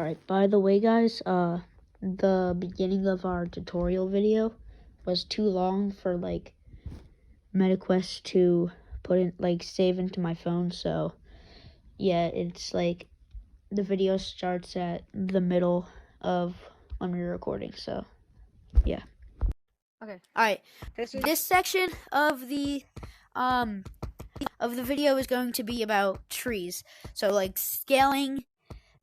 Alright, by the way guys, the beginning of our tutorial video was too long for like MetaQuest to put in, like, save into my phone, so yeah, it's like the video starts at the middle of when we're recording, so yeah. Okay. Alright, this section of the video is going to be about trees. So like scaling,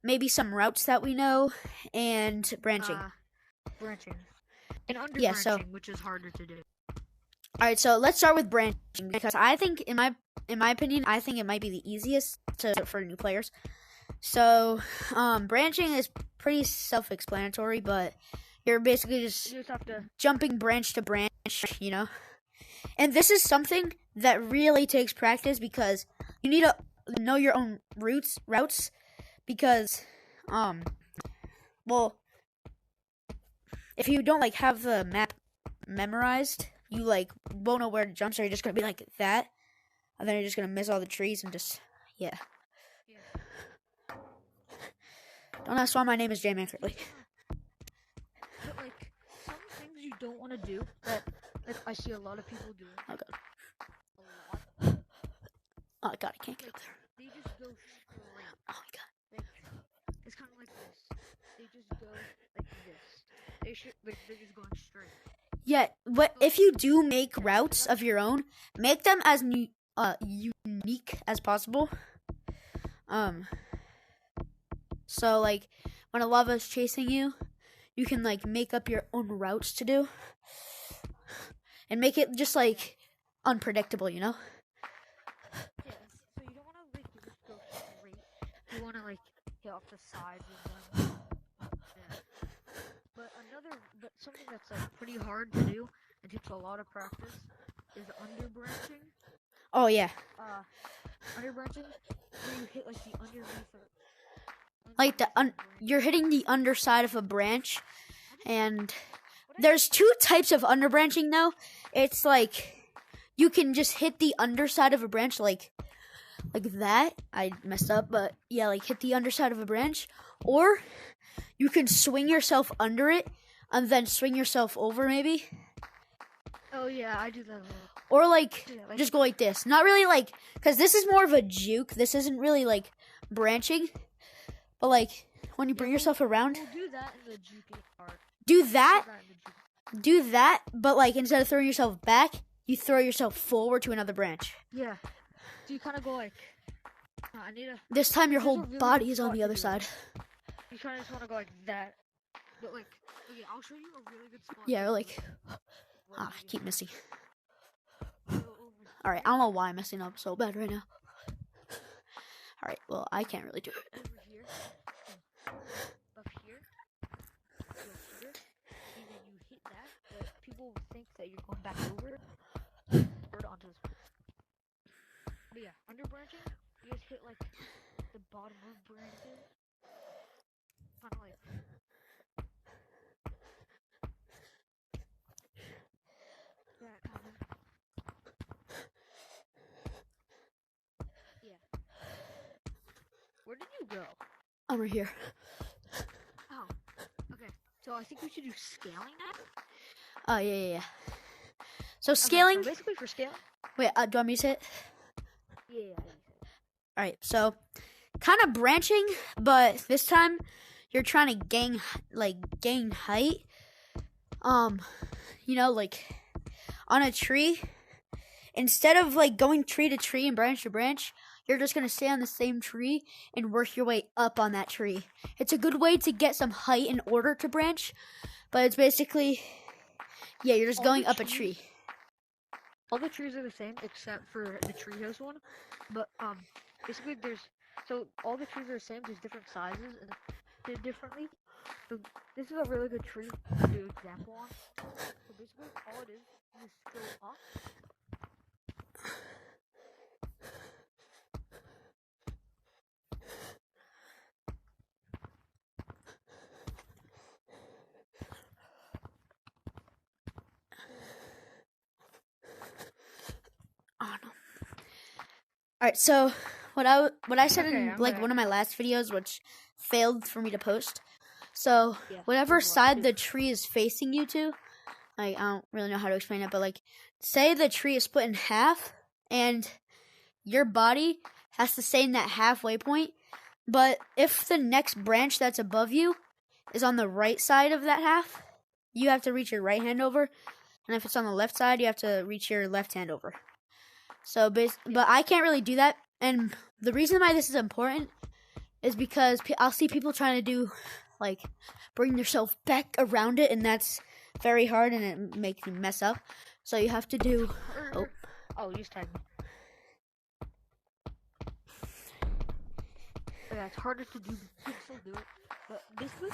maybe some routes that we know, and branching. Branching. And under Yeah, branching, which is harder to do. Alright, so let's start with branching, because I think, in my opinion, I think it might be the easiest for new players. So, branching is pretty self-explanatory, but you're basically just have to jumping branch to branch, you know? And this is something that really takes practice, because you need to know your own routes, because, well, if you don't, like, have the map memorized, you, like, won't know where to jump, so you're just gonna be like that, and then you're just gonna miss all the trees and just, yeah. Don't ask why my name is J-Man Curly. But, like, some things you don't want to do that I see a lot of people doing. Oh, God. A lot. Oh, God, I can't get up there. They just go straight. Oh, my God. Like, it's kind of like this. They just go like this. They're just going straight. Yeah, if you do make routes of your own, make them as unique as possible. So like when a lava's chasing you, you can like make up your own routes to do, and make it just like unpredictable, you know? Yeah. So you don't want to like just go straight. You want to like hit off the sides and then. Yeah. But something that's like pretty hard to do and takes a lot of practice is under branching. Oh yeah. Under branching, where you hit like the underneath. Like you're hitting the underside of a branch, and there's two types of underbranching now. It's like you can just hit the underside of a branch like that. I messed up, but yeah, like hit the underside of a branch, or you can swing yourself under it and then swing yourself over, maybe. Oh yeah, I do that a lot. Or like just go like this. Not really like, because this is more of a juke. This isn't really like branching. But like when you bring yourself around, we'll do that in the juking part. Do that, but like instead of throwing yourself back, you throw yourself forward to another branch. Yeah. So you kind of go like, this time your whole body is on the other side. You kind of just want to go like that. But like, okay, I'll show you a really good spot. Yeah, like, I keep missing. Alright, I don't know why I'm messing up so bad right now. Alright, well, I can't really do it. Over here, up here, and then you hit that, but people think that you're going back over onto this. But yeah, under branching, you just hit like the bottom of branches. Kind of like. That kind of. Yeah. Where did you go? I'm right here. Oh, okay. So I think we should do scaling now. Oh yeah. So scaling. So basically for scaling. Wait, do you want me to say it? Yeah. Alright, so kind of branching, but this time you're trying to gain height. You know, like on a tree, instead of like going tree to tree and branch to branch, you're just going to stay on the same tree and work your way up on that tree. It's a good way to get some height in order to branch, but it's basically, yeah, you're just going up a tree. All the trees are the same except for the treehouse one, but basically so all the trees are the same, there's different sizes and they're differently. So this is a really good tree to do example on. So basically all it is you just go up. Oh no. Alright, so what I said Okay, in I'm like ready. one of my last videos, which failed for me to post. So Yes, whatever good luck, side dude. the tree is facing you to, like I don't really know how to explain it, but like say the tree is split in half, and your body has to stay in that halfway point. But if the next branch that's above you is on the right side of that half, you have to reach your right hand over, and if it's on the left side, you have to reach your left hand over. So, but I can't really do that, and the reason why this is important is because I'll see people trying to do, like, bring yourself back around it, and that's very hard, and it makes you mess up. So you have to do. Oh, you just tagged me. Yeah, it's harder to do, but you can still do it. But basically,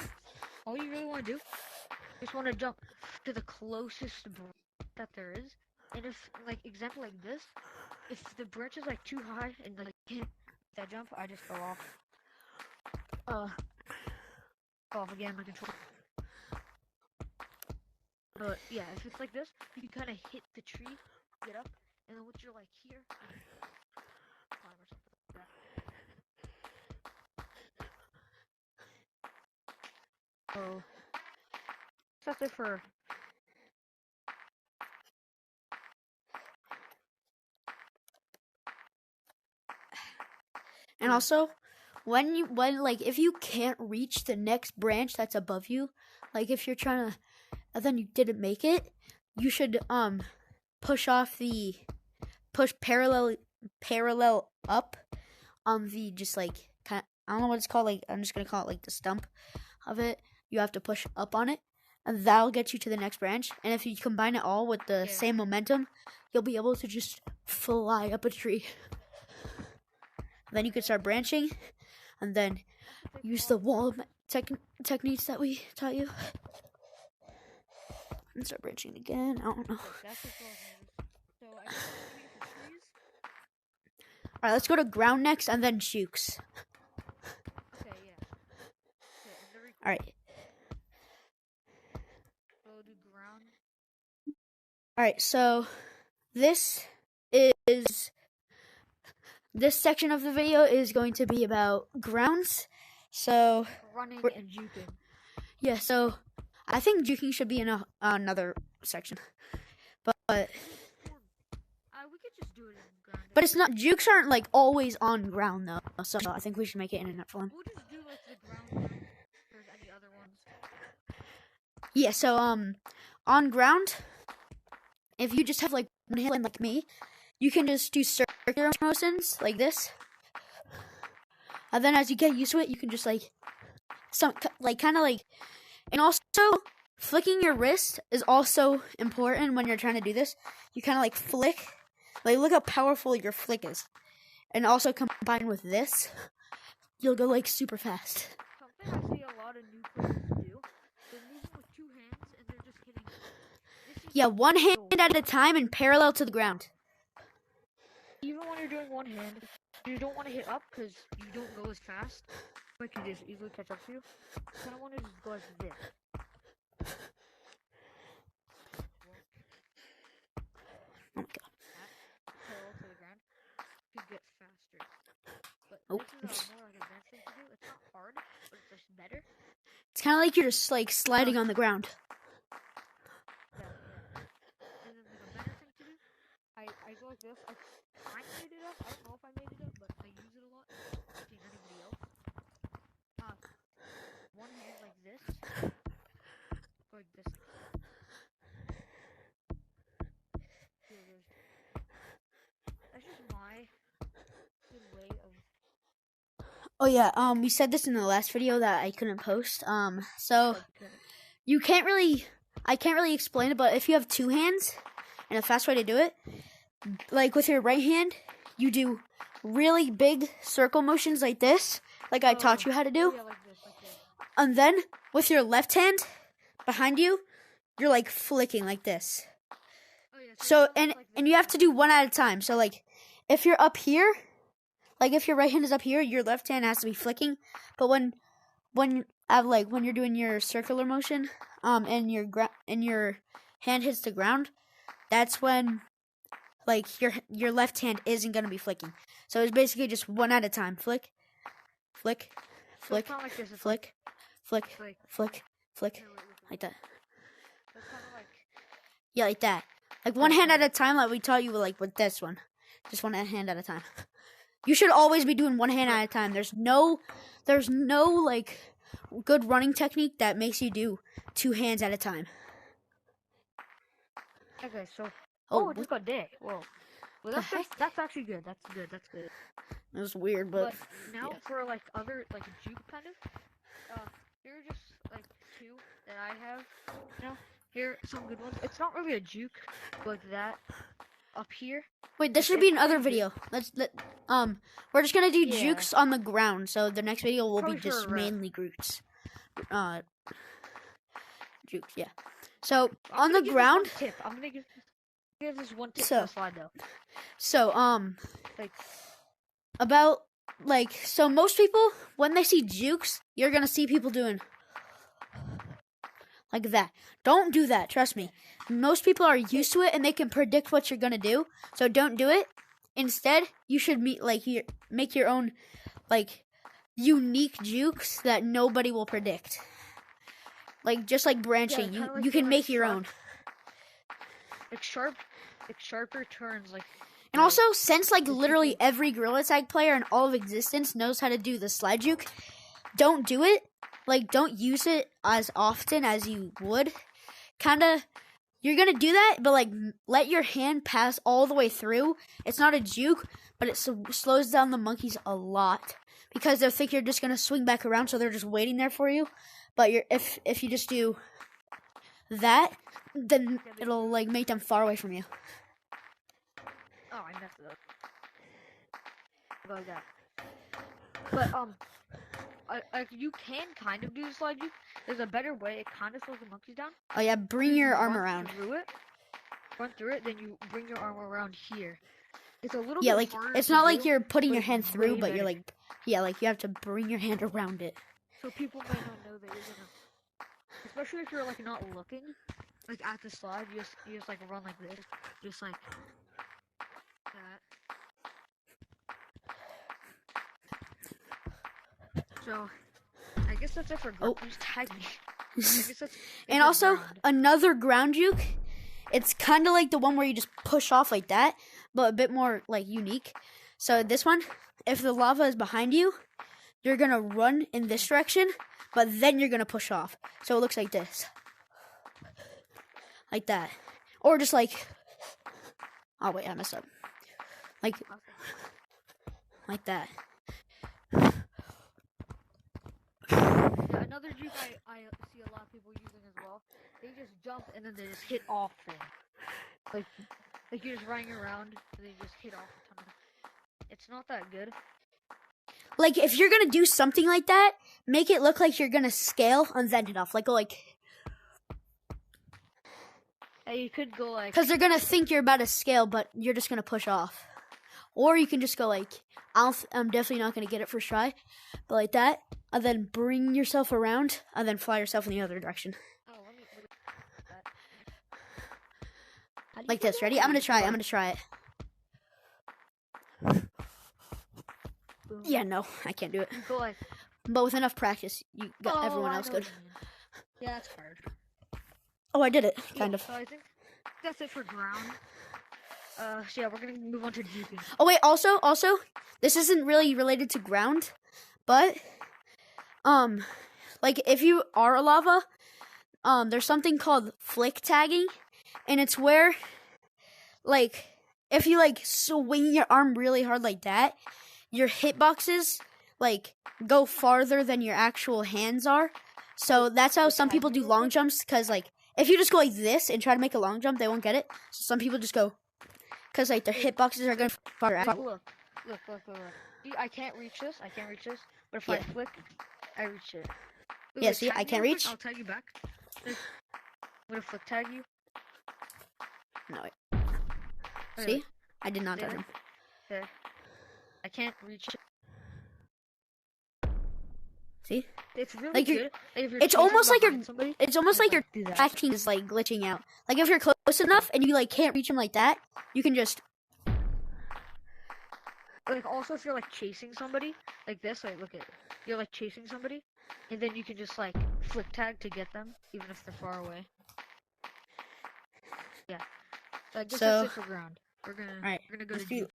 all you really want to do, you just want to jump to the closest branch that there is. And if, like, example like this, if the branch is like too high and like can't that jump, I just fell off. Off again, my control. But yeah, if it's like this, you can kind of hit the tree, get up, and then once you're like here, you can climb or something like that. So that's it for. And also, when if you can't reach the next branch that's above you, like if you're trying to, and then you didn't make it, you should push parallel up on the just like kind. I don't know what it's called. Like I'm just gonna call it like the stump of it. You have to push up on it, and that'll get you to the next branch. And if you combine it all with the same momentum, you'll be able to just fly up a tree. Then you can start branching, and then use the wall techniques that we taught you. And start branching again. I don't know. Alright, let's go to ground next, and then Jukes. Okay, yeah. Alright. Go to ground. Alright, so this section of the video is going to be about grounds. So Running and juking. Yeah, so I think juking should be in another section. But we could just do it in ground. But it's not, jukes aren't like always on ground though. So I think we should make it in another one. We'll just do like the ground one. If there's any other ones. Yeah, so on ground, if you just have like one hand like me, you can just do circular motions like this. And then as you get used to it, you can just like and also flicking your wrist is also important when you're trying to do this. You kind of like flick, like look how powerful your flick is. And also combined with this, you'll go like super fast. Something I see a lot of new players do, they're moving with two hands and they're just hitting. Yeah, one hand at a time and parallel to the ground. Even when you're doing one hand, you don't want to hit up because you don't go as fast. Like you just easily catch up to you. You kind of want to just go as this. Oh my god. Parallel to the ground to get faster. But this is a more like advanced thing to do. It's not hard, but it's just better. It's kind of like you're just like sliding on the ground. Yeah. And then like a better thing to do, I go like this. I made it up. I don't know if I made it up, but I use it a lot. Teaching anybody else. One hand like this. Go like this. That's just my good way of. Oh yeah, we said this in the last video that I couldn't post. So you can't really, I can't really explain it, but if you have two hands, and a fast way to do it, like with your right hand, you do really big circle motions like this, like I taught you how to do. Yeah, like this. And then with your left hand behind you, you're like flicking like this. Oh, yeah, So and you have to do one at a time. So like if you're up here, like if your right hand is up here, your left hand has to be flicking. But when you're doing your circular motion, and your hand hits the ground, that's when like your left hand isn't gonna be flicking. So it's basically just one at a time. Flick, flick, So flick, it's not like this. It's flick, flick, like flick, flick, here, wait. like that. So it's kind of like Yeah, like that. Like one hand at a time, like we taught you like with this one. Just one hand at a time. You should always be doing one hand at a time. There's no like good running technique that makes you do two hands at a time. okay. So Oh, it just got day. Whoa. Well, The heck? that's actually good. That's good. It was weird, but now yeah. for like other like juke kind of, here are just like two that I have. You know, here are some good ones. It's not really a juke like that. Up here. Wait, this should be another video. We're just gonna do jukes on the ground. So the next video will be just mainly jukes. Jukes, yeah. So on the ground. Tip. I'm gonna give this one tip for the slide though. So like about like so most people when they see jukes, you're gonna see people doing like that. Don't do that. Trust me. Most people are used to it and they can predict what you're gonna do. So don't do it. Instead, you should make your own like unique jukes that nobody will predict. Like just like branching, you can make your own. Like sharper turns, like. And also, since like literally every Gorilla Tag player in all of existence knows how to do the slide juke, don't do it. Like, don't use it as often as you would. Kinda, you're gonna do that, but like, let your hand pass all the way through. It's not a juke, but it slows down the monkeys a lot. Because they think you're just gonna swing back around, so they're just waiting there for you. But if you just do that, then it'll like make them far away from you. Oh, I messed it up. Like that. But you can kind of do the slide juke. There's a better way. It kind of slows the monkeys down. Oh yeah, bring your arm around. Run through it, then you bring your arm around here. It's a little bit like harder. It's not like you're putting your hand through, but you're like, like you have to bring your hand around it. So people may not know that you're gonna, especially if you're like not looking, like at the slide, you just like run like this, just like that. So, I guess that's it for ground. Just tag me. I guess that's and also, another ground juke, it's kind of like the one where you just push off like that, but a bit more, like, unique. So this one, if the lava is behind you, you're going to run in this direction, but then you're going to push off. So it looks like this. Like that. Or just like, oh wait, I messed up. Like that. Another juke I see a lot of people using as well. They just jump and then they just hit off things. Like you're just running around and they just hit off a ton of. It's not that good. Like if you're gonna do something like that, make it look like you're gonna scale and then hit off. Like you could go like. Because they're gonna think you're about to scale, but you're just gonna push off. Or you can just go like, I'm definitely not gonna get it first try, but like that, and then bring yourself around, and then fly yourself in the other direction. Oh, let me like this. Ready? I'm gonna try it. Boom. Yeah, no, I can't do it. Go like. But with enough practice, you got everyone else good. Yeah, that's hard. Oh, I did it, kind of. So I think that's it for ground. So yeah, we're gonna move on to juking. Oh wait, also, this isn't really related to ground, but like if you are a lava, there's something called flick tagging, and it's where, like, if you like swing your arm really hard like that, your hitboxes like go farther than your actual hands are. So that's how some people do long jumps, because like if you just go like this and try to make a long jump, they won't get it. So some people just go, because like their hitboxes are going far out. Look. I can't reach this. But if I flick, I reach it. Look, yeah, see, I can't reach. I'll tag you back. I'm gonna flick tag you. No, wait. See? I did not touch him. Okay. I can't reach it. See? It's really like good. It's almost like your acting is like glitching out. Like if you're close enough and you like can't reach him like that, you can just like also if you're like chasing somebody like this, like look at you're like chasing somebody, and then you can just like flick tag to get them even if they're far away. Yeah. So I guess that's So, it for ground. We're alright, gonna go let's to do Juke.